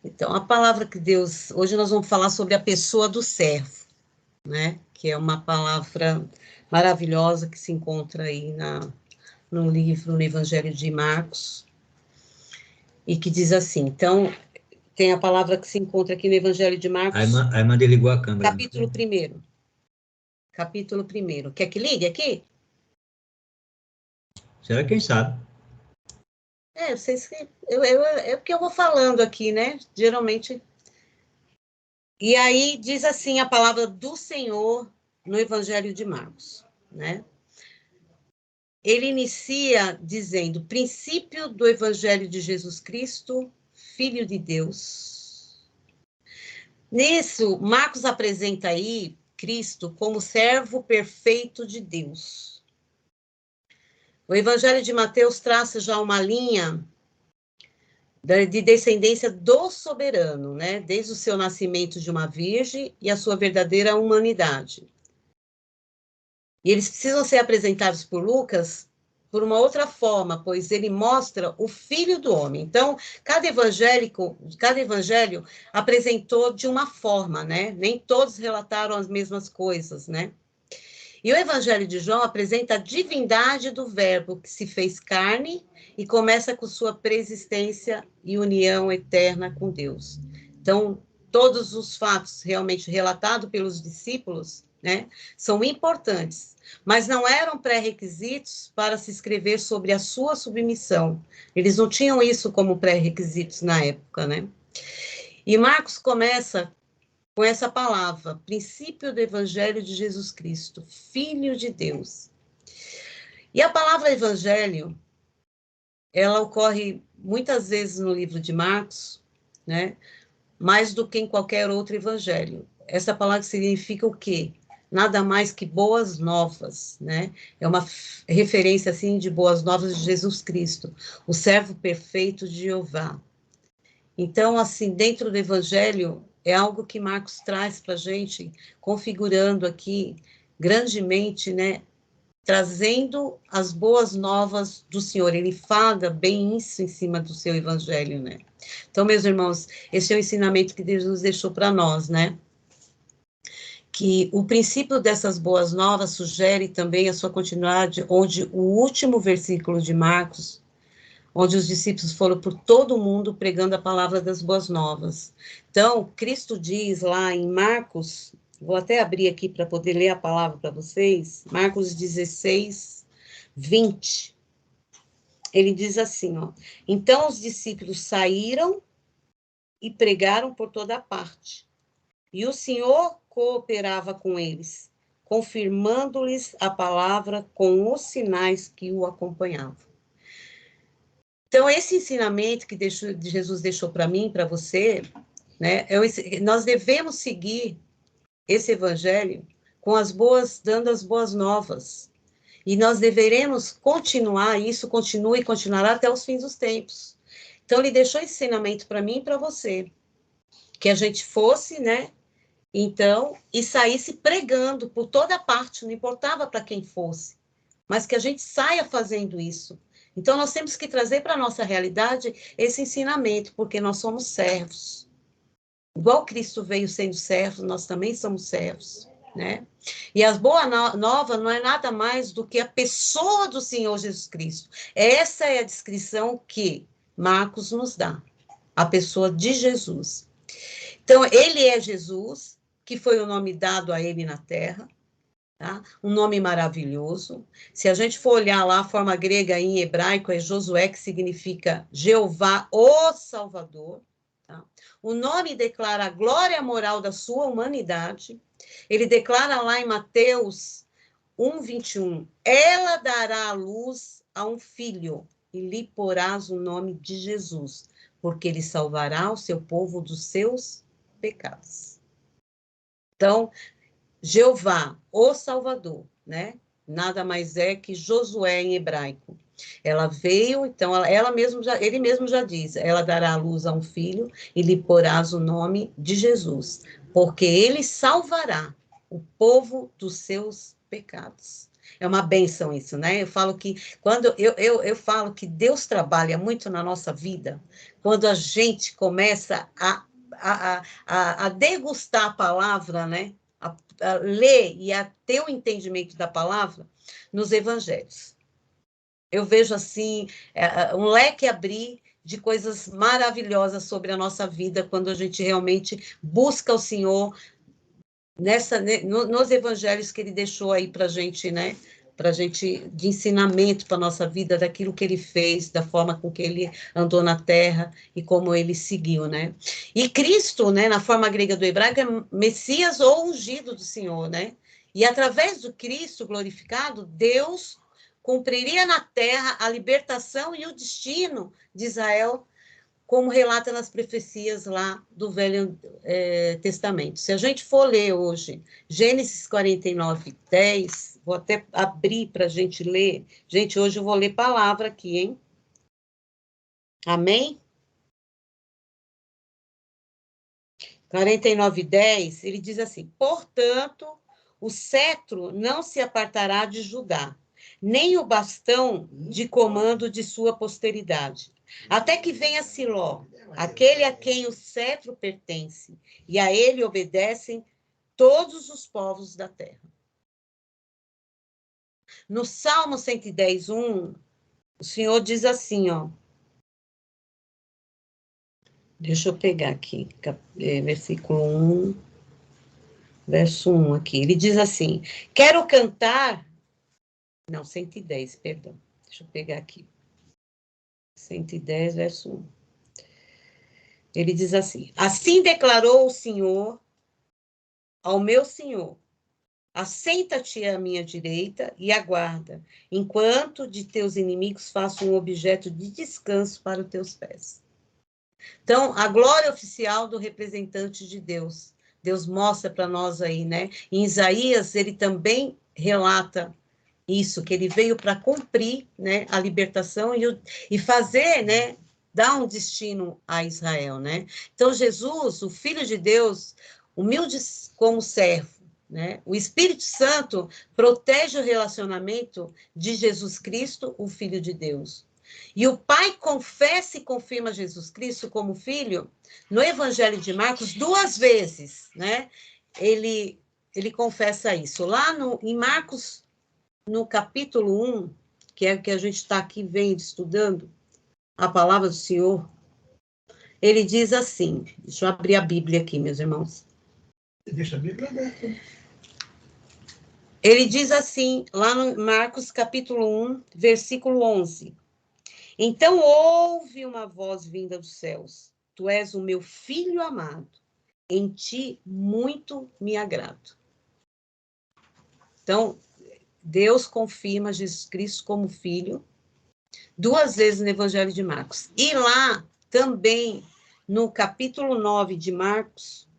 Então, a palavra que Deus... Hoje nós vamos falar sobre a pessoa do servo, né? Que é uma palavra maravilhosa que se encontra aí no livro, no Evangelho de Marcos, e que diz assim, então, tem a palavra que se encontra aqui no Evangelho de Marcos... A irmã desligou a câmera. Capítulo 1. Capítulo 1. Quer que ligue aqui? Será quem sabe? Vocês... É porque eu vou falando aqui, né? Geralmente... E aí diz assim a palavra do Senhor no Evangelho de Marcos, né? Ele inicia dizendo, princípio do Evangelho de Jesus Cristo, Filho de Deus. Nisso, Marcos apresenta aí Cristo como servo perfeito de Deus. O Evangelho de Mateus traça já uma linha de descendência do soberano, né? Desde o seu nascimento de uma virgem e a sua verdadeira humanidade. E eles precisam ser apresentados por Lucas por uma outra forma, pois ele mostra o Filho do Homem. Então, cada evangelho apresentou de uma forma, né? Nem todos relataram as mesmas coisas, né? E o Evangelho de João apresenta a divindade do Verbo que se fez carne e começa com sua preexistência e união eterna com Deus. Então, todos os fatos realmente relatados pelos discípulos, né, são importantes, mas não eram pré-requisitos para se escrever sobre a sua submissão. Eles não tinham isso como pré-requisitos na época, né? E Marcos começa com essa palavra, princípio do Evangelho de Jesus Cristo, Filho de Deus. E a palavra Evangelho, ela ocorre muitas vezes no livro de Marcos, né? Mais do que em qualquer outro evangelho. Essa palavra significa o quê? Nada mais que boas novas, né? É uma referência, assim, de boas novas de Jesus Cristo, o servo perfeito de Jeová. Então, assim, dentro do evangelho, é algo que Marcos traz para a gente, configurando aqui grandemente, né? Trazendo as boas novas do Senhor. Ele fala bem isso em cima do seu evangelho, né? Então, meus irmãos, esse é o ensinamento que Deus nos deixou para nós, né? Que o princípio dessas boas novas sugere também a sua continuidade, onde o último versículo de Marcos, onde os discípulos foram por todo o mundo pregando a palavra das boas novas. Então, Cristo diz lá em Marcos, vou até abrir aqui para poder ler a palavra para vocês, Marcos 16, 20. Ele diz assim, ó, então os discípulos saíram e pregaram por toda parte, e o Senhor cooperava com eles, confirmando-lhes a palavra com os sinais que o acompanhavam. Então, esse ensinamento que Jesus deixou para mim, para você, né, nós devemos seguir esse evangelho com dando as boas novas. E nós deveremos continuar, isso continua e continuará até os fins dos tempos. Então, ele deixou esse ensinamento para mim e para você, que a gente fosse, né, então, e saísse pregando por toda parte, não importava para quem fosse, mas que a gente saia fazendo isso. Então, nós temos que trazer para a nossa realidade esse ensinamento, porque nós somos servos. Igual Cristo veio sendo servo, nós também somos servos, né? E as boas novas não é nada mais do que a pessoa do Senhor Jesus Cristo. Essa é a descrição que Marcos nos dá, a pessoa de Jesus. Então, ele é Jesus, que foi o nome dado a ele na terra, tá? Um nome maravilhoso. Se a gente for olhar lá, a forma grega em hebraico é Josué, que significa Jeová, o Salvador. Tá? O nome declara a glória moral da sua humanidade. Ele declara lá em Mateus 1:21, ela dará à luz a um filho e lhe porás o nome de Jesus, porque ele salvará o seu povo dos seus pecados. Então, Jeová, o Salvador, né? Nada mais é que Josué em hebraico. Ela veio, então, ele mesmo já diz, ela dará à luz a um filho e lhe porás o nome de Jesus, porque ele salvará o povo dos seus pecados. É uma bênção isso, né? Eu falo que quando eu falo que Deus trabalha muito na nossa vida, quando a gente começa a degustar a palavra, né? A ler e a ter o entendimento da palavra nos evangelhos. Eu vejo assim um leque abrir de coisas maravilhosas sobre a nossa vida quando a gente realmente busca o Senhor nos evangelhos que ele deixou aí para a gente, né? Para a gente, de ensinamento para a nossa vida, daquilo que ele fez, da forma com que ele andou na terra e como ele seguiu, né? E Cristo, né, na forma grega do hebraico, é Messias ou ungido do Senhor, né? E através do Cristo glorificado, Deus cumpriria na terra a libertação e o destino de Israel, como relata nas profecias lá do Velho Testamento. Se a gente for ler hoje Gênesis 49, 10, vou até abrir para a gente ler. Gente, hoje eu vou ler palavra aqui, hein? Amém? 49, 10, ele diz assim: portanto, o cetro não se apartará de Judá, nem o bastão de comando de sua posteridade, até que venha Siló, aquele a quem o cetro pertence, e a ele obedecem todos os povos da terra. No Salmo 110, 1, o Senhor diz assim, ó. Deixa eu pegar aqui, versículo 1, verso 1 aqui. Ele diz assim: quero cantar. Não, 110, perdão. Deixa eu pegar aqui. 110, verso 1. Ele diz assim: assim declarou o Senhor ao meu Senhor: assenta-te à minha direita e aguarda, enquanto de teus inimigos faço um objeto de descanso para os teus pés. Então, a glória oficial do representante de Deus. Deus mostra para nós aí, né? Em Isaías, ele também relata isso, que ele veio para cumprir, né, a libertação e fazer, né, dar um destino a Israel, né? Então, Jesus, o Filho de Deus, humilde como servo, né? O Espírito Santo protege o relacionamento de Jesus Cristo, o Filho de Deus. E o Pai confessa e confirma Jesus Cristo como Filho no Evangelho de Marcos 2 vezes, né? Ele confessa isso. Lá em Marcos, no capítulo 1, que é o que a gente está aqui vendo, estudando, a palavra do Senhor, ele diz assim, deixa eu abrir a Bíblia aqui, meus irmãos. Deixa a Bíblia aberta. Ele diz assim, lá no Marcos capítulo 1, versículo 11. Então ouve uma voz vinda dos céus. Tu és o meu filho amado. Em ti muito me agrado. Então, Deus confirma Jesus Cristo como filho 2 vezes no Evangelho de Marcos. E lá também, no capítulo 9 de Marcos,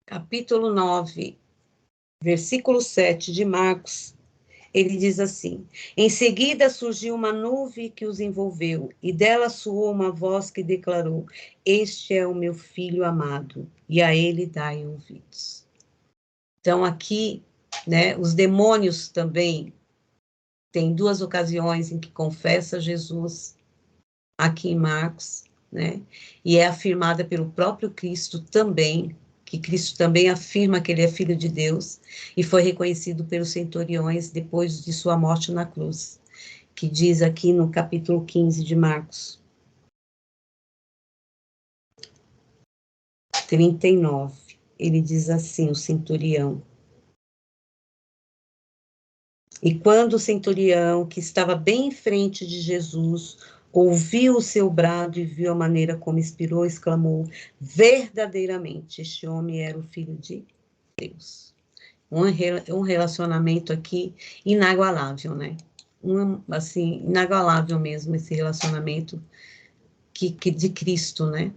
capítulo 9, versículo 7 de Marcos, ele diz assim: em seguida surgiu uma nuvem que os envolveu, e dela soou uma voz que declarou: este é o meu filho amado, e a ele dai ouvidos. Então, aqui, né, os demônios também tem 2 ocasiões em que confessa Jesus, aqui em Marcos, né, e é afirmada pelo próprio Cristo também, que Cristo também afirma que ele é filho de Deus, e foi reconhecido pelos centuriões depois de sua morte na cruz, que diz aqui no capítulo 15 de Marcos 39, ele diz assim, o centurião: e quando o centurião, que estava bem em frente de Jesus, ouviu o seu brado e viu a maneira como expirou, exclamou: verdadeiramente, este homem era o Filho de Deus. Um relacionamento aqui inagualável, né? Assim, inagualável mesmo esse relacionamento de Cristo, né?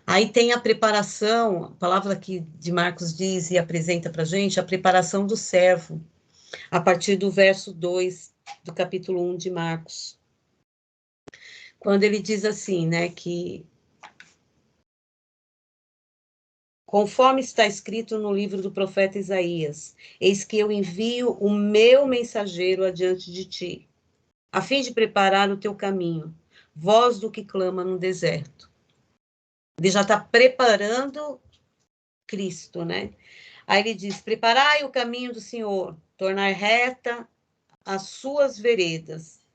Aí tem a preparação, a palavra que de Marcos diz e apresenta para a gente, a preparação do servo, a partir do verso 2 do capítulo 1 de Marcos. Quando ele diz assim, né, que Conforme está escrito no livro do profeta Isaías, eis que eu envio o meu mensageiro adiante de ti, a fim de preparar o teu caminho, voz do que clama no deserto. Ele já está preparando Cristo, né? Aí ele diz, preparai o caminho do Senhor, tornar reta as suas veredas.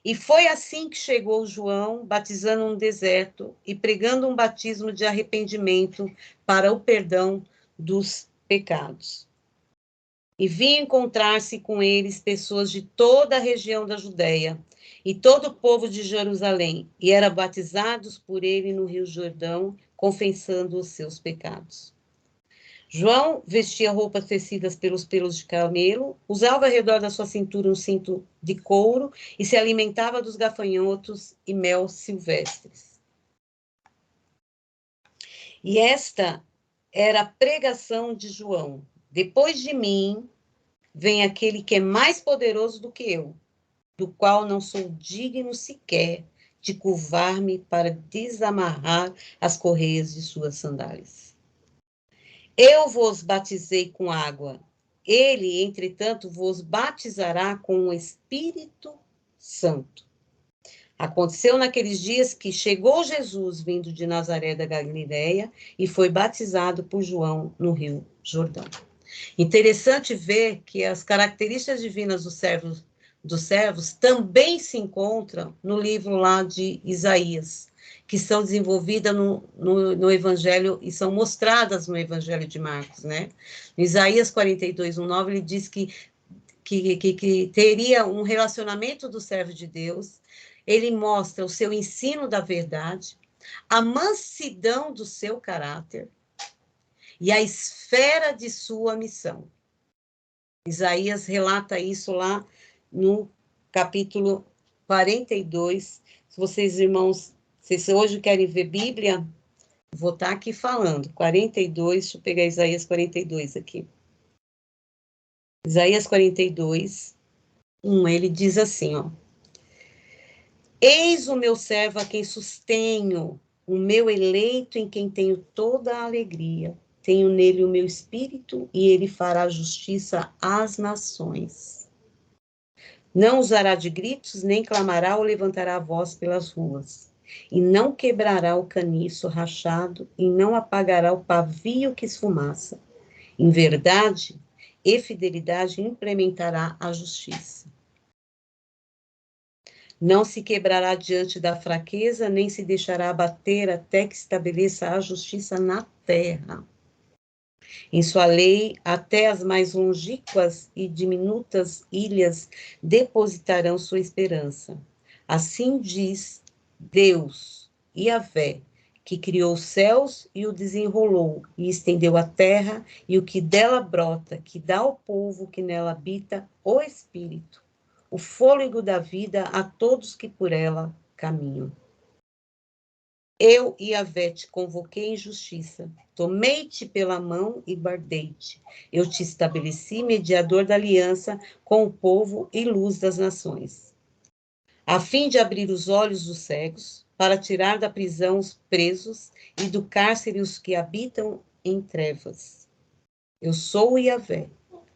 E foi assim que chegou João, batizando no deserto e pregando um batismo de arrependimento para o perdão dos pecados. E vinha encontrar-se com eles pessoas de toda a região da Judéia e todo o povo de Jerusalém, e eram batizados por ele no Rio Jordão, confessando os seus pecados. João vestia roupas tecidas pelos pelos de camelo, usava ao redor da sua cintura um cinto de couro e se alimentava dos gafanhotos e mel silvestres. E esta era a pregação de João. Depois de mim, vem aquele que é mais poderoso do que eu, do qual não sou digno sequer de curvar-me para desamarrar as correias de suas sandálias. Eu vos batizei com água. Ele, entretanto, vos batizará com o Espírito Santo. Aconteceu naqueles dias que chegou Jesus vindo de Nazaré da Galileia e foi batizado por João no Rio Jordão. Interessante ver que as características divinas dos servos também se encontram no livro lá de Isaías, que são desenvolvidas no Evangelho e são mostradas no Evangelho de Marcos, né? Em Isaías 42:9, ele diz que teria um relacionamento do servo de Deus, ele mostra o seu ensino da verdade, a mansidão do seu caráter e a esfera de sua missão. Isaías relata isso lá no capítulo 42. Se vocês, irmãos, se hoje querem ver Bíblia, vou estar aqui falando. 42, deixa eu pegar Isaías 42 aqui. Isaías 42, 1, ele diz assim, ó. Eis o meu servo a quem sustenho, o meu eleito em quem tenho toda a alegria. Tenho nele o meu espírito e ele fará justiça às nações. Não usará de gritos, nem clamará ou levantará a voz pelas ruas. E não quebrará o caniço rachado, e não apagará o pavio que esfumaça. Em verdade e fidelidade implementará a justiça. Não se quebrará diante da fraqueza, nem se deixará abater até que estabeleça a justiça na terra. Em sua lei, até as mais longínquas e diminutas ilhas depositarão sua esperança. Assim diz Deus, Yahvé, que criou os céus e o desenrolou, e estendeu a terra e o que dela brota, que dá ao povo que nela habita o Espírito, o fôlego da vida a todos que por ela caminham. Eu, Yahvé, te convoquei em justiça, tomei-te pela mão e guardei-te. Eu te estabeleci mediador da aliança com o povo e luz das nações, a fim de abrir os olhos dos cegos, para tirar da prisão os presos e do cárcere os que habitam em trevas. Eu sou o Yahvé,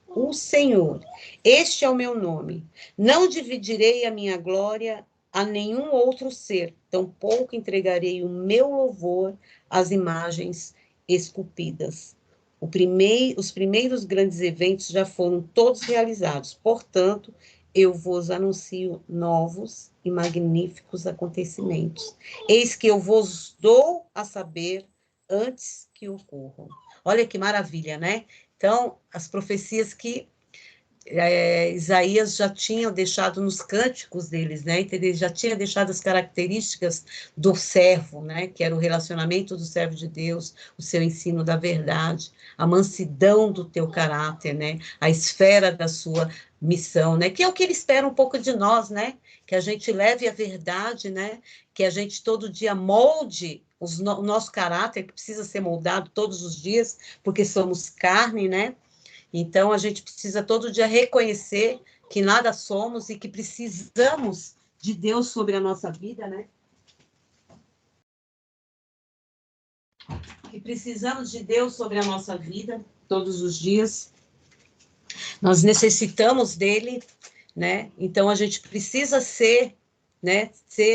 o Senhor, este é o meu nome. Não dividirei a minha glória a nenhum outro ser, tampouco entregarei o meu louvor às imagens esculpidas. Os primeiros grandes eventos já foram todos realizados, portanto, eu vos anuncio novos e magníficos acontecimentos. Eis que eu vos dou a saber antes que ocorram. Olha que maravilha, né? Então, as profecias que Isaías já tinha deixado nos cânticos deles, né? Ele já tinha deixado as características do servo, né? Que era o relacionamento do servo de Deus, o seu ensino da verdade, a mansidão do teu caráter, né? A esfera da sua missão, né? Que é o que ele espera um pouco de nós, né? Que a gente leve a verdade, né? Que a gente todo dia molde o nosso caráter, que precisa ser moldado todos os dias, porque somos carne, né? Então, a gente precisa todo dia reconhecer que nada somos e que precisamos de Deus sobre a nossa vida, né? que precisamos de Deus sobre a nossa vida todos os dias. Nós necessitamos dele, né? Então a gente precisa ser, né?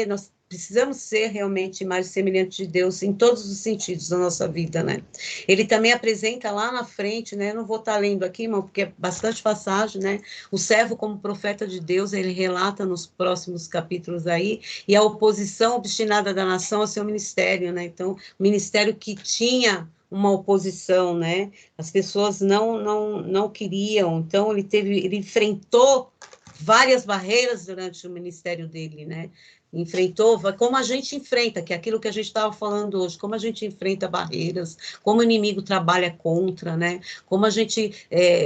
Nós precisamos ser realmente mais semelhantes de Deus em todos os sentidos da nossa vida, né? Ele também apresenta lá na frente, né? Não vou estar lendo aqui, irmão, porque é bastante passagem, né? O servo como profeta de Deus, ele relata nos próximos capítulos aí, e a oposição obstinada da nação ao seu ministério, né? Então, o ministério que tinha uma oposição, né? As pessoas não queriam, então ele enfrentou várias barreiras durante o ministério dele, né? Enfrentou, como a gente enfrenta, que é aquilo que a gente estava falando hoje, como a gente enfrenta barreiras, como o inimigo trabalha contra, né? Como a gente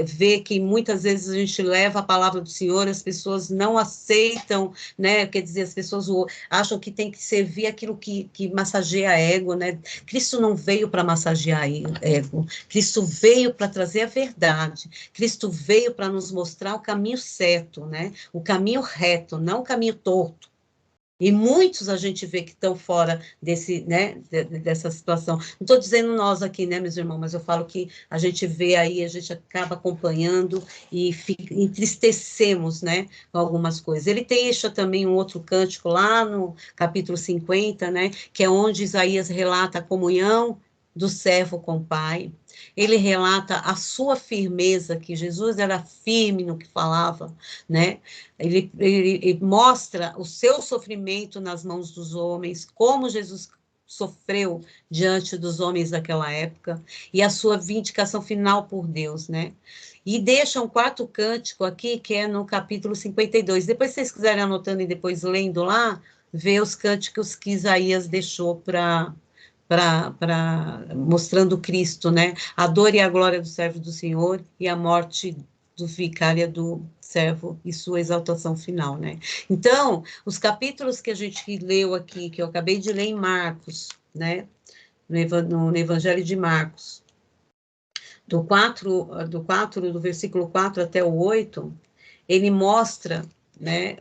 vê que muitas vezes a gente leva a palavra do Senhor, as pessoas não aceitam, né? Quer dizer, as pessoas acham que tem que servir aquilo que massageia ego, né? Cristo não veio para massagear ego, Cristo veio para trazer a verdade, Cristo veio para nos mostrar o caminho certo, né? O caminho reto, não o caminho torto. E muitos a gente vê que estão fora dessa situação. Não estou dizendo nós aqui, né, meus irmãos, mas eu falo que a gente vê aí, a gente acaba acompanhando e entristecemos, né, com algumas coisas. Ele deixa também um outro cântico lá no capítulo 50, né, que é onde Isaías relata a comunhão do servo com o Pai. Ele relata a sua firmeza, que Jesus era firme no que falava, né? Ele mostra o seu sofrimento nas mãos dos homens, como Jesus sofreu diante dos homens daquela época, e a sua vindicação final por Deus, né? E deixa um quarto cântico aqui, que é no capítulo 52. Depois, se vocês quiserem anotando e depois lendo lá, vê os cânticos que Isaías deixou para mostrando Cristo, né? A dor e a glória do servo do Senhor e a morte do vicária do servo e sua exaltação final, né? Então, os capítulos que a gente leu aqui, que eu acabei de ler em Marcos, né? No Evangelho de Marcos, do versículo 4 até o 8, ele mostra, né,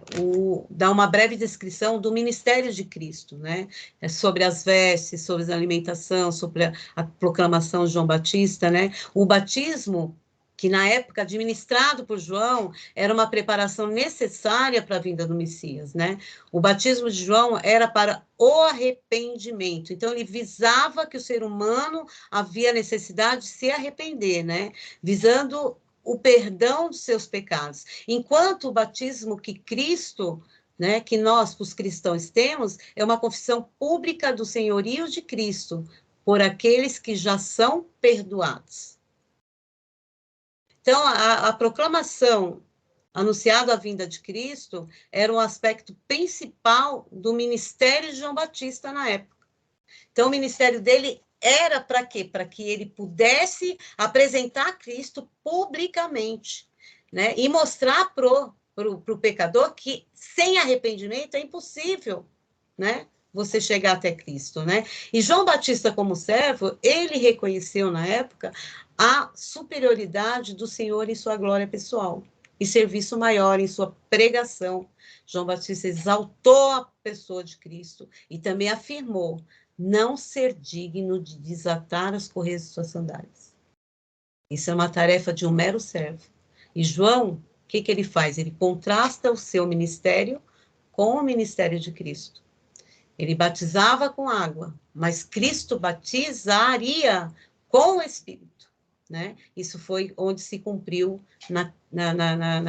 dá uma breve descrição do ministério de Cristo, né, sobre as vestes, sobre a alimentação, sobre a proclamação de João Batista, né, o batismo, que na época administrado por João, era uma preparação necessária para a vinda do Messias, né, o batismo de João era para o arrependimento, então ele visava que o ser humano havia necessidade de se arrepender, né, visando o perdão dos seus pecados. Enquanto o batismo que Cristo, né, que nós, os cristãos, temos, é uma confissão pública do senhorio de Cristo por aqueles que já são perdoados. Então, a proclamação anunciada a vinda de Cristo era um aspecto principal do ministério de João Batista na época. Então, o ministério dele era para quê? Para que ele pudesse apresentar Cristo publicamente, né? E mostrar pro pecador que sem arrependimento é impossível, né? Você chegar até Cristo, né? E João Batista, como servo, ele reconheceu na época a superioridade do Senhor em sua glória pessoal e serviço maior em sua pregação. João Batista exaltou a pessoa de Cristo e também afirmou não ser digno de desatar as correias de suas sandálias. Isso é uma tarefa de um mero servo. E João, o que ele faz? Ele contrasta o seu ministério com o ministério de Cristo. Ele batizava com água, mas Cristo batizaria com o Espírito, né? Isso foi onde se cumpriu na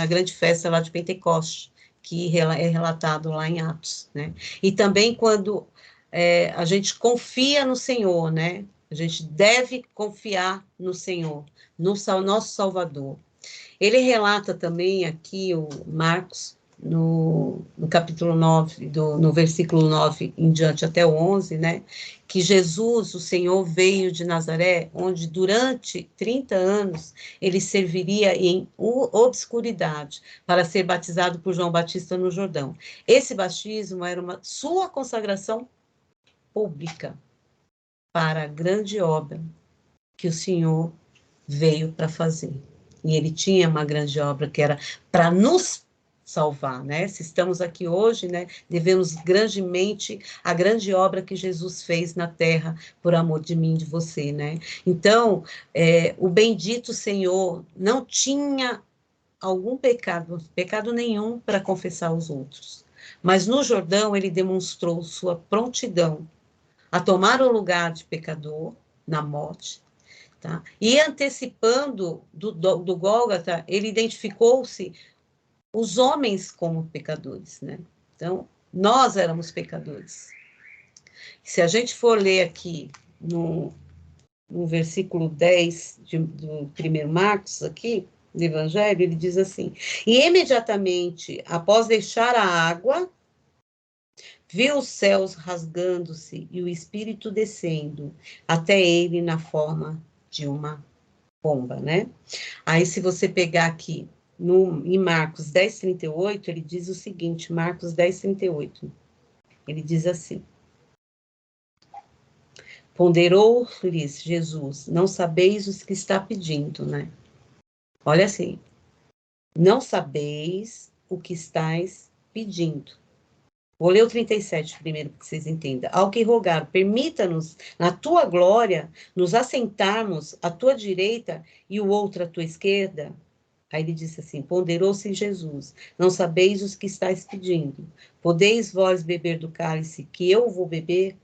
grande festa lá de Pentecostes, que é relatado lá em Atos, né? E também quando a gente confia no Senhor, né? A gente deve confiar no Senhor, no nosso Salvador. Ele relata também aqui, o Marcos, no capítulo 9, no versículo 9 em diante até o 11, né? Que Jesus, o Senhor, veio de Nazaré, onde durante 30 anos ele serviria em obscuridade para ser batizado por João Batista no Jordão. Esse batismo era sua consagração pública para a grande obra que o Senhor veio para fazer. E ele tinha uma grande obra que era para nos salvar, né? Se estamos aqui hoje, né, devemos grandemente a grande obra que Jesus fez na terra por amor de mim e de você, né? Então, o bendito Senhor não tinha algum pecado nenhum para confessar aos outros. Mas no Jordão ele demonstrou sua prontidão a tomar o lugar de pecador na morte, tá? E antecipando do Gólgota, ele identificou-se os homens como pecadores, né? Então, nós éramos pecadores. Se a gente for ler aqui no versículo 10 do 1 Marcos, aqui, do Evangelho, ele diz assim: e imediatamente após deixar a água, viu os céus rasgando-se e o Espírito descendo até ele na forma de uma pomba, né? Aí, se você pegar aqui em Marcos 10:38, ele diz o seguinte, Marcos 10:38, ele diz assim: ponderou-lhes Jesus, não sabeis os que está pedindo, né? Olha assim, não sabeis o que estáis pedindo. Vou ler o 37 primeiro, para que vocês entendam. Ao que rogar, permita-nos, na tua glória, nos assentarmos à tua direita e o outro à tua esquerda. Aí ele disse assim, ponderou-se Jesus, não sabeis os que estáis pedindo. Podeis vós beber do cálice que eu vou beber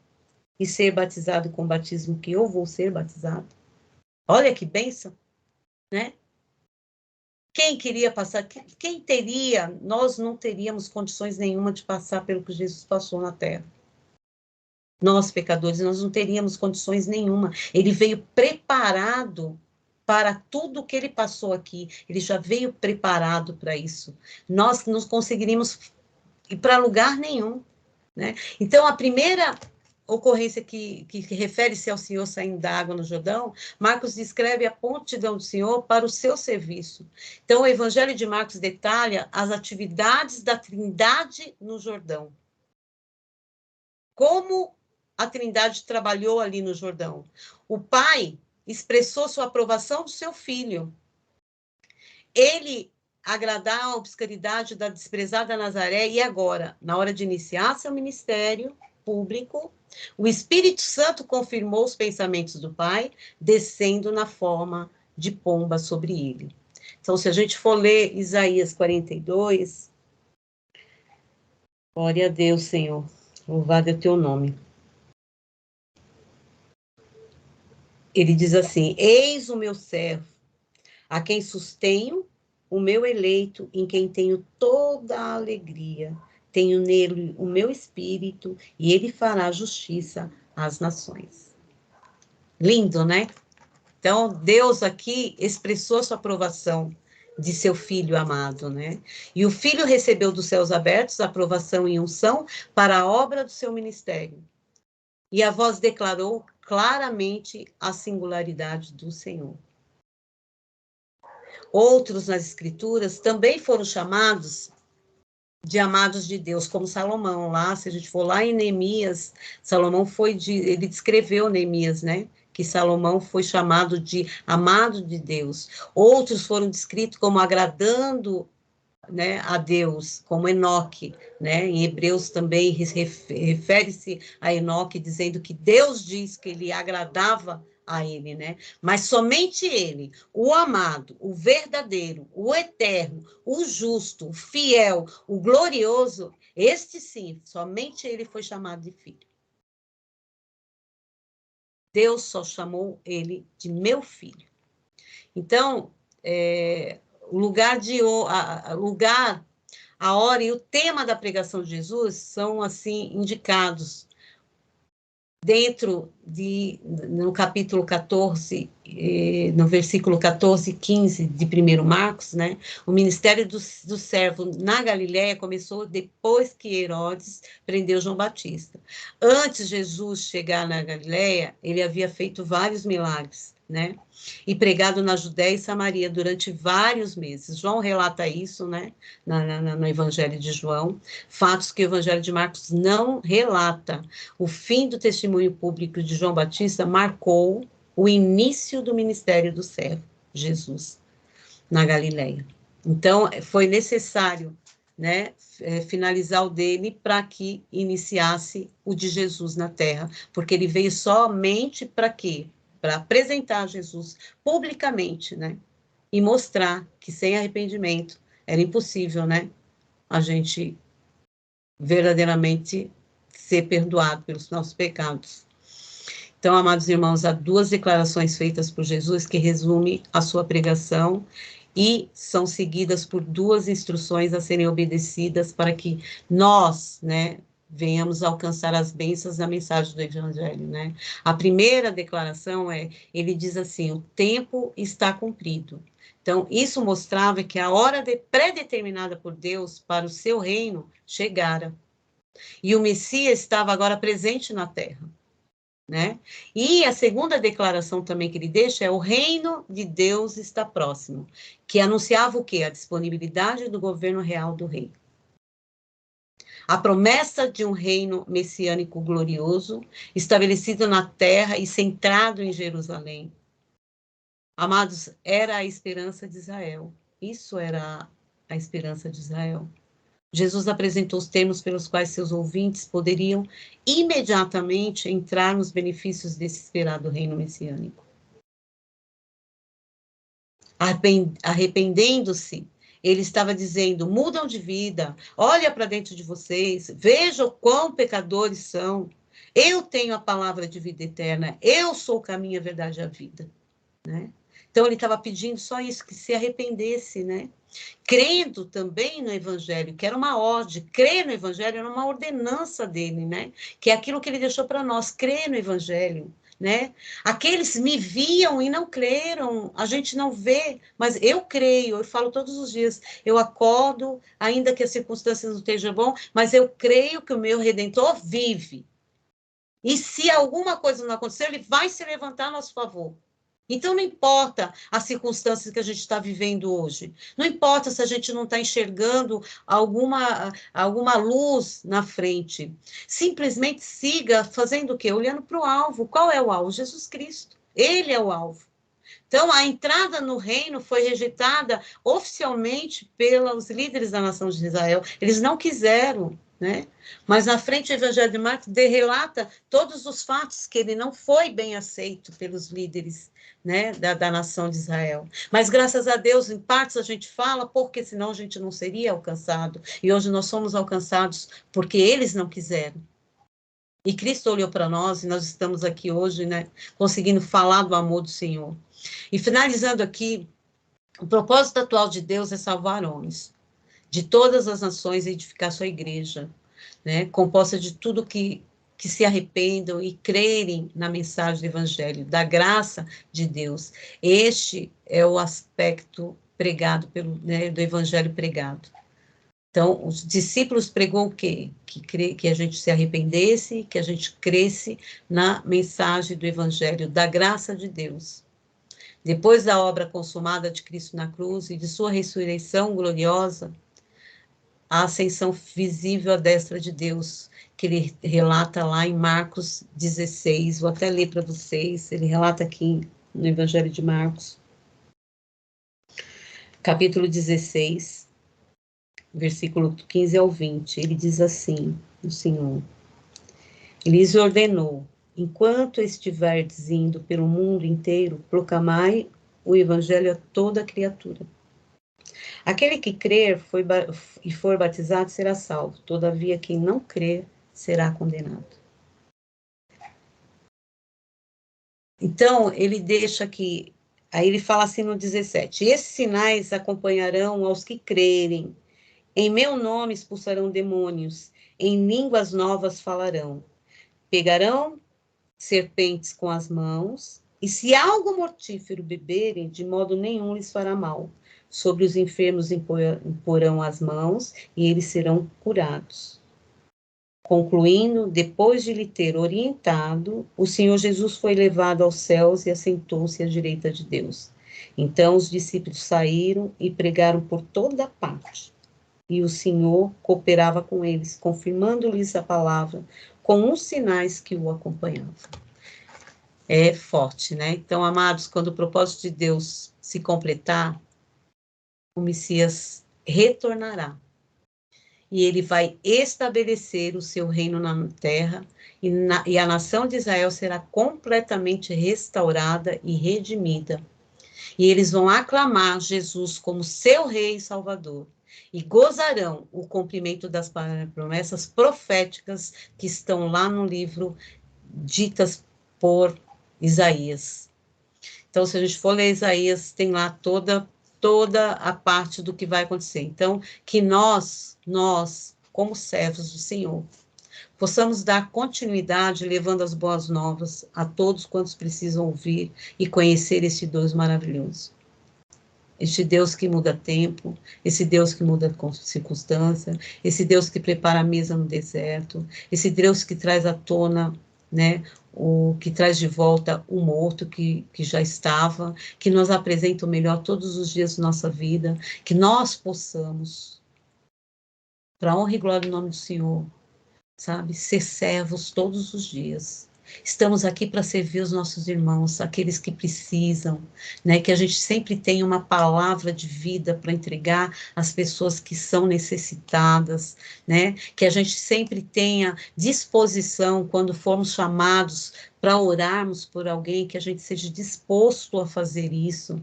e ser batizado com o batismo que eu vou ser batizado? Olha que bênção, né? Quem queria passar, quem teria, nós não teríamos condições nenhuma de passar pelo que Jesus passou na terra. Nós, pecadores, nós não teríamos condições nenhuma. Ele veio preparado para tudo que ele passou aqui. Ele já veio preparado para isso. Nós não conseguiríamos ir para lugar nenhum, né? Então, a primeira ocorrência que refere-se ao Senhor saindo da água no Jordão, Marcos descreve a prontidão do Senhor para o seu serviço. Então, o Evangelho de Marcos detalha as atividades da Trindade no Jordão. Como a Trindade trabalhou ali no Jordão. O Pai expressou sua aprovação do seu Filho. Ele agradar a obscuridade da desprezada Nazaré e agora, na hora de iniciar seu ministério público, o Espírito Santo confirmou os pensamentos do Pai, descendo na forma de pomba sobre ele. Então, se a gente for ler Isaías 42, glória a Deus, Senhor, louvado é o teu nome. Ele diz assim, eis o meu servo, a quem sustenho, o meu eleito, em quem tenho toda a alegria. Tenho nele o meu espírito, e ele fará justiça às nações. Lindo, né? Então, Deus aqui expressou sua aprovação de seu filho amado, né? E o filho recebeu dos céus abertos aprovação e unção para a obra do seu ministério. E a voz declarou claramente a singularidade do Senhor. Outros nas Escrituras também foram chamados de amados de Deus, como Salomão. Lá, se a gente for lá em Neemias, Salomão ele descreveu Neemias, né? Que Salomão foi chamado de amado de Deus. Outros foram descritos como agradando, né, a Deus, como Enoque, né? Em Hebreus também refere-se a Enoque, dizendo que Deus diz que ele agradava a ele, né? Mas somente ele, o amado, o verdadeiro, o eterno, o justo, o fiel, o glorioso, este sim, somente ele foi chamado de filho. Deus só chamou ele de meu filho. Então, o lugar, a hora e o tema da pregação de Jesus são, assim, indicados no capítulo 14, no versículo 14 e 15 de 1 Marcos, né? O ministério do servo na Galileia começou depois que Herodes prendeu João Batista. Antes de Jesus chegar na Galileia, ele havia feito vários milagres, né? E pregado na Judéia e Samaria durante vários meses. João relata isso, né? No Evangelho de João, fatos que o Evangelho de Marcos não relata. O fim do testemunho público de João Batista marcou o início do ministério do servo, Jesus, na Galileia. Então, foi necessário né, finalizar o dele para que iniciasse o de Jesus na terra, porque ele veio somente para quê? Para apresentar Jesus publicamente, né, e mostrar que sem arrependimento era impossível, né, a gente verdadeiramente ser perdoado pelos nossos pecados. Então, amados irmãos, há duas declarações feitas por Jesus que resumem a sua pregação e são seguidas por duas instruções a serem obedecidas para que nós, né, venhamos alcançar as bênçãos da mensagem do Evangelho, né? A primeira declaração ele diz assim, o tempo está cumprido. Então, isso mostrava que a hora pré-determinada por Deus para o seu reino chegara. E o Messias estava agora presente na terra, né? E a segunda declaração também que ele deixa é o reino de Deus está próximo, que anunciava o quê? A disponibilidade do governo real do rei. A promessa de um reino messiânico glorioso, estabelecido na terra e centrado em Jerusalém. Amados, era a esperança de Israel. Isso era a esperança de Israel. Jesus apresentou os termos pelos quais seus ouvintes poderiam imediatamente entrar nos benefícios desse esperado reino messiânico. Arrependendo-se, ele estava dizendo, mudam de vida, olha para dentro de vocês, vejam quão pecadores são, eu tenho a palavra de vida eterna, eu sou o caminho, a verdade e a vida, né? Então, ele estava pedindo só isso, que se arrependesse, né? Crendo também no Evangelho, que era uma ordem, crer no Evangelho era uma ordenança dele, né? Que é aquilo que ele deixou para nós, crer no Evangelho, né? Aqueles me viam e não creram, a gente não vê, mas eu creio, eu falo todos os dias, eu acordo, ainda que as circunstâncias não estejam bom, mas eu creio que o meu Redentor vive. E se alguma coisa não acontecer, ele vai se levantar a nosso favor. Então, não importa as circunstâncias que a gente está vivendo hoje. Não importa se a gente não está enxergando alguma luz na frente. Simplesmente siga fazendo o quê? Olhando para o alvo. Qual é o alvo? Jesus Cristo. Ele é o alvo. Então, a entrada no reino foi rejeitada oficialmente pelos líderes da nação de Israel. Eles não quiseram, né? Mas na frente do Evangelho de Marcos relata todos os fatos que ele não foi bem aceito pelos líderes, né, da nação de Israel. Mas graças a Deus, em partes a gente fala, porque senão a gente não seria alcançado. E hoje nós somos alcançados porque eles não quiseram. E Cristo olhou para nós e nós estamos aqui hoje, né, conseguindo falar do amor do Senhor. E finalizando aqui, o propósito atual de Deus é salvar homens de todas as nações e edificar sua igreja, né, composta de tudo que se arrependam e crerem na mensagem do Evangelho, da graça de Deus. Este é o aspecto pregado né, do Evangelho pregado. Então, os discípulos pregou o quê? Que a gente se arrependesse, que a gente cresce na mensagem do Evangelho, da graça de Deus. Depois da obra consumada de Cristo na cruz e de sua ressurreição gloriosa, a ascensão visível à destra de Deus, que ele relata lá em Marcos 16, vou até ler para vocês, ele relata aqui no Evangelho de Marcos, capítulo 16, versículo 15 ao 20, ele diz assim, o Senhor, ele lhes ordenou, enquanto estiverdes indo pelo mundo inteiro, proclamai o Evangelho a toda criatura. Aquele que crer e for batizado será salvo, todavia quem não crer será condenado. Então, ele deixa aqui, aí ele fala assim no 17, esses sinais acompanharão aos que crerem, em meu nome expulsarão demônios, em línguas novas falarão, pegarão serpentes com as mãos, e se algo mortífero beberem, de modo nenhum lhes fará mal. Sobre os enfermos imporão as mãos, e eles serão curados. Concluindo, depois de lhe ter orientado, o Senhor Jesus foi levado aos céus e assentou-se à direita de Deus. Então os discípulos saíram e pregaram por toda parte. E o Senhor cooperava com eles, confirmando-lhes a palavra, com os sinais que o acompanhavam. É forte, né? Então, amados, quando o propósito de Deus se completar, o Messias retornará. e ele vai estabelecer o seu reino na terra, e a nação de Israel será completamente restaurada e redimida. E eles vão aclamar Jesus como seu rei e salvador, e gozarão o cumprimento das promessas proféticas que estão lá no livro ditas por Isaías. Então, se a gente for ler Isaías, tem lá toda a parte do que vai acontecer. Então, que nós, como servos do Senhor, possamos dar continuidade levando as boas novas a todos quantos precisam ouvir e conhecer esse Deus maravilhoso. Este Deus que muda tempo, esse Deus que muda circunstância, esse Deus que prepara a mesa no deserto, esse Deus que traz à tona, né, que traz de volta o morto que já estava, que nos apresenta o melhor todos os dias da nossa vida, que nós possamos, para a honra e glória do nome do Senhor, sabe, ser servos todos os dias. Estamos aqui para servir os nossos irmãos, aqueles que precisam, né? Que a gente sempre tenha uma palavra de vida para entregar às pessoas que são necessitadas, né? Que a gente sempre tenha disposição quando formos chamados para orarmos por alguém, que a gente seja disposto a fazer isso.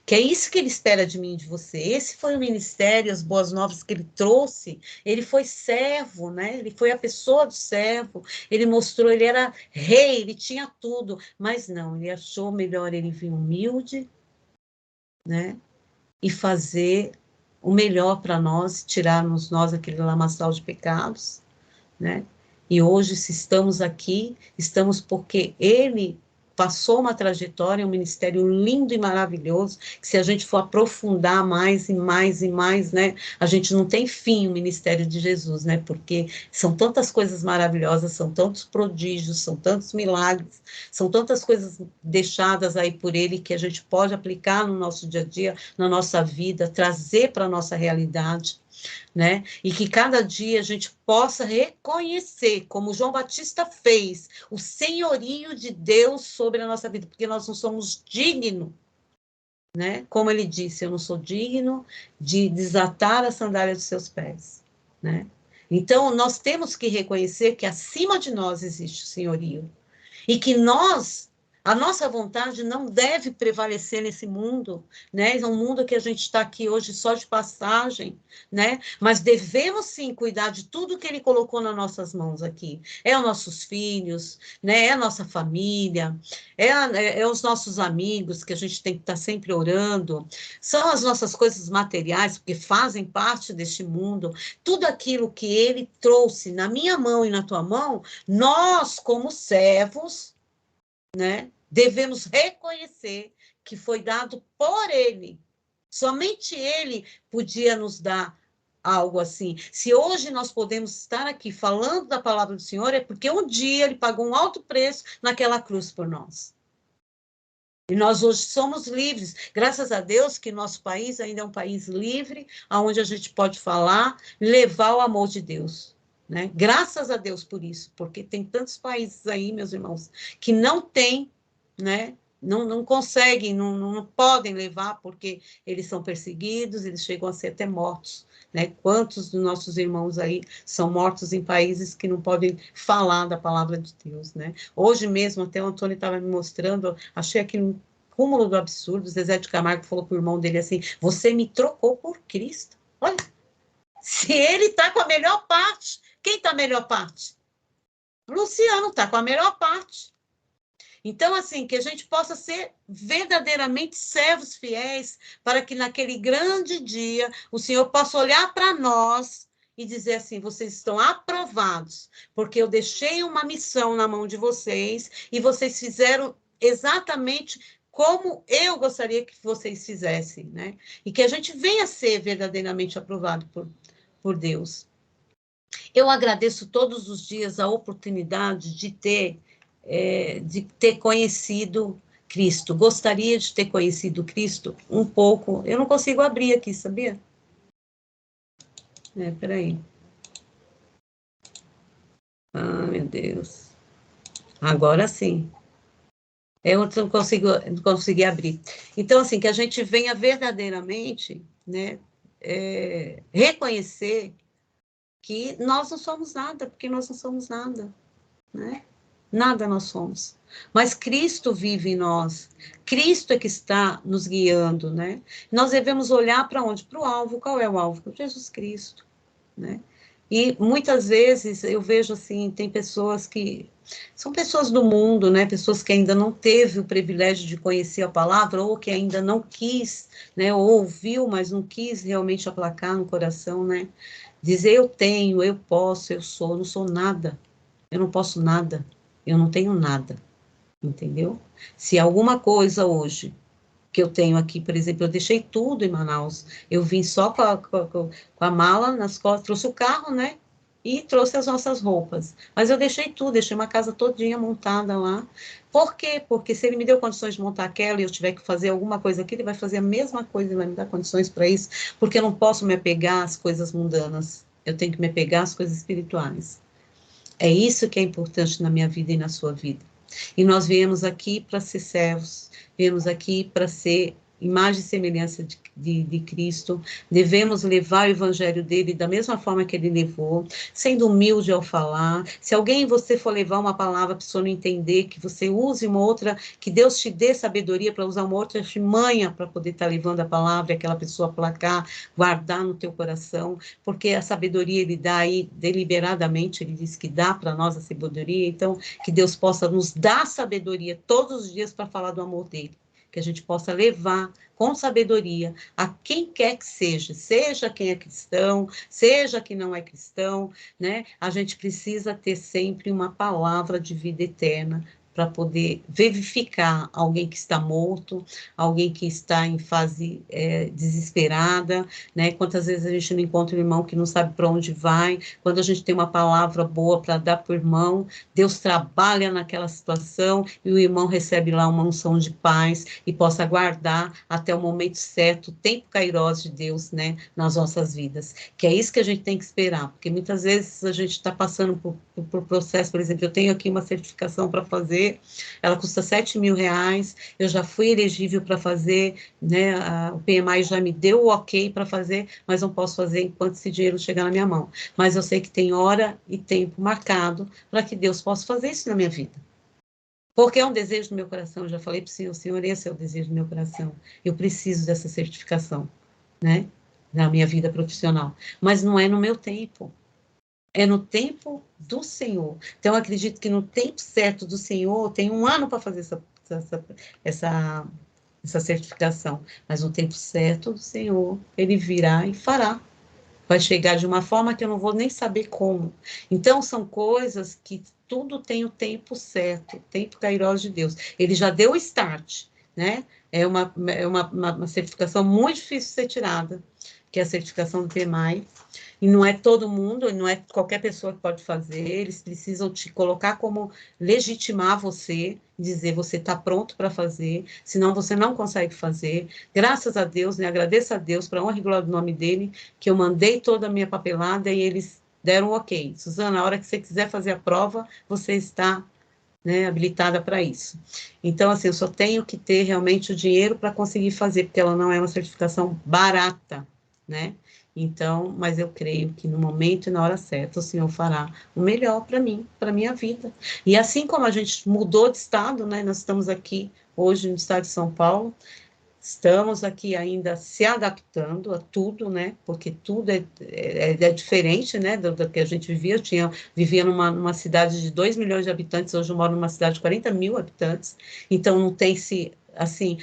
Que é isso que ele espera de mim e de você. Esse foi o ministério, as boas novas que ele trouxe. Ele foi servo, né? Ele foi a pessoa do servo. Ele mostrou, ele era rei, ele tinha tudo. Mas não, ele achou melhor ele vir humilde, né? E fazer o melhor para nós, tirarmos nós aquele lamaçal de pecados, né? E hoje, se estamos aqui, estamos porque ele passou uma trajetória, um ministério lindo e maravilhoso, que se a gente for aprofundar mais e mais e mais, né, a gente não tem fim o ministério de Jesus, né, porque são tantas coisas maravilhosas, são tantos prodígios, são tantos milagres, são tantas coisas deixadas aí por ele que a gente pode aplicar no nosso dia a dia, na nossa vida, trazer para a nossa realidade, né? E que cada dia a gente possa reconhecer, como João Batista fez, o senhorio de Deus sobre a nossa vida, porque nós não somos dignos, né? Como ele disse, eu não sou digno de desatar a sandália dos seus pés, né? Então, nós temos que reconhecer que acima de nós existe o senhorio, e que a nossa vontade não deve prevalecer nesse mundo, né? É um mundo que a gente está aqui hoje só de passagem, né? Mas devemos sim cuidar de tudo que ele colocou nas nossas mãos aqui. É os nossos filhos, né? É a nossa família, é os nossos amigos que a gente tem que estar sempre orando, são as nossas coisas materiais, porque fazem parte deste mundo. Tudo aquilo que ele trouxe na minha mão e na tua mão, nós, como servos, né, devemos reconhecer que foi dado por ele. Somente ele podia nos dar algo assim. Se hoje nós podemos estar aqui falando da palavra do Senhor, é porque um dia ele pagou um alto preço naquela cruz por nós. E nós hoje somos livres, graças a Deus que nosso país ainda é um país livre, onde a gente pode falar, levar o amor de Deus, né? Graças a Deus por isso, porque tem tantos países aí, meus irmãos, que não têm, né? Não conseguem, não podem levar, porque eles são perseguidos, eles chegam a ser até mortos, né? Quantos dos nossos irmãos aí são mortos em países que não podem falar da palavra de Deus, né? Hoje mesmo, até o Antônio estava me mostrando, achei aqui um cúmulo do absurdo, Zezé de Camargo falou para o irmão dele assim, você me trocou por Cristo. Olha, se ele está com a melhor parte, quem está a melhor parte? Luciano está com a melhor parte. Então, assim, que a gente possa ser verdadeiramente servos fiéis, para que naquele grande dia o Senhor possa olhar para nós e dizer assim, vocês estão aprovados, porque eu deixei uma missão na mão de vocês e vocês fizeram exatamente como eu gostaria que vocês fizessem, né? E que a gente venha ser verdadeiramente aprovado por Deus. Eu agradeço todos os dias a oportunidade de ter conhecido Cristo. Gostaria de ter conhecido Cristo um pouco. Eu não consigo abrir aqui, sabia? Peraí. Ah, meu Deus. Agora sim. Eu não consegui abrir. Então, assim, que a gente venha verdadeiramente, né, reconhecer que nós não somos nada, porque nós não somos nada, né? Nada nós somos. Mas Cristo vive em nós. Cristo é que está nos guiando, né? Nós devemos olhar para onde? Para o alvo. Qual é o alvo? Jesus Cristo, né? E muitas vezes eu vejo assim, tem pessoas que são pessoas do mundo, né? Pessoas que ainda não teve o privilégio de conhecer a palavra ou que ainda não quis, né? Ou ouviu, mas não quis realmente aplacar no coração, né? Dizer eu tenho, eu posso, eu sou, não sou nada. Eu não posso nada. Eu não tenho nada. Entendeu? Se alguma coisa hoje que eu tenho aqui, por exemplo, eu deixei tudo em Manaus. Eu vim só com a mala nas costas, trouxe o carro, né? E trouxe as nossas roupas. Mas eu deixei tudo, deixei uma casa todinha montada lá. Por quê? Porque se ele me deu condições de montar aquela e eu tiver que fazer alguma coisa aqui, ele vai fazer a mesma coisa, ele vai me dar condições para isso, porque eu não posso me apegar às coisas mundanas. Eu tenho que me apegar às coisas espirituais. É isso que é importante na minha vida e na sua vida. E nós viemos aqui para ser servos, viemos aqui para ser imagem e semelhança de Cristo, devemos levar o evangelho dele da mesma forma que ele levou, sendo humilde ao falar. Se alguém você for levar uma palavra, a pessoa não entender, que você use uma outra, que Deus te dê sabedoria para usar uma outra manha para poder estar levando a palavra, e aquela pessoa aplacar, guardar no teu coração, porque a sabedoria ele dá aí deliberadamente, ele diz que dá para nós a sabedoria, então que Deus possa nos dar sabedoria todos os dias para falar do amor dele, que a gente possa levar com sabedoria a quem quer que seja, seja quem é cristão, seja quem não é cristão, né? A gente precisa ter sempre uma palavra de vida eterna para poder vivificar alguém que está morto, alguém que está em fase desesperada, né? Quantas vezes a gente não encontra um irmão que não sabe para onde vai, quando a gente tem uma palavra boa para dar para o irmão, Deus trabalha naquela situação e o irmão recebe lá uma unção de paz e possa aguardar até o momento certo, o tempo kairós de Deus, né, nas nossas vidas. Que é isso que a gente tem que esperar, porque muitas vezes a gente está passando por processo, por exemplo, eu tenho aqui uma certificação para fazer, ela custa R$7.000, eu já fui elegível para fazer, né, o PMI já me deu o ok para fazer, mas não posso fazer enquanto esse dinheiro chegar na minha mão. Mas eu sei que tem hora e tempo marcado para que Deus possa fazer isso na minha vida. Porque é um desejo do meu coração, eu já falei para o Senhor, esse é o desejo do meu coração. Eu preciso dessa certificação, né, na minha vida profissional. Mas não é no meu tempo. É no tempo do Senhor. Então, eu acredito que no tempo certo do Senhor, tem 1 ano para fazer essa certificação. Mas no tempo certo do Senhor, ele virá e fará. Vai chegar de uma forma que eu não vou nem saber como. Então, são coisas que tudo tem o tempo certo, o tempo kairós de Deus. Ele já deu o start, né? É uma certificação muito difícil de ser tirada, que é a certificação do PMI. E não é todo mundo, não é qualquer pessoa que pode fazer, eles precisam te colocar como legitimar você, dizer você está pronto para fazer, senão você não consegue fazer. Graças a Deus, né, agradeço a Deus, para a honra e glória do nome dele, que eu mandei toda a minha papelada e eles deram ok. Suzana, a hora que você quiser fazer a prova, você está, né, habilitada para isso. Então, assim, eu só tenho que ter realmente o dinheiro para conseguir fazer, porque ela não é uma certificação barata, né? Então, mas eu creio que no momento e na hora certa o Senhor fará o melhor para mim, para a minha vida. E assim como a gente mudou de estado, né? Nós estamos aqui hoje no estado de São Paulo, estamos aqui ainda se adaptando a tudo, né? Porque tudo é diferente, né? Do que a gente vivia. Eu vivia numa cidade de 2 milhões de habitantes, hoje eu moro numa cidade de 40 mil habitantes. Então, não tem se, assim,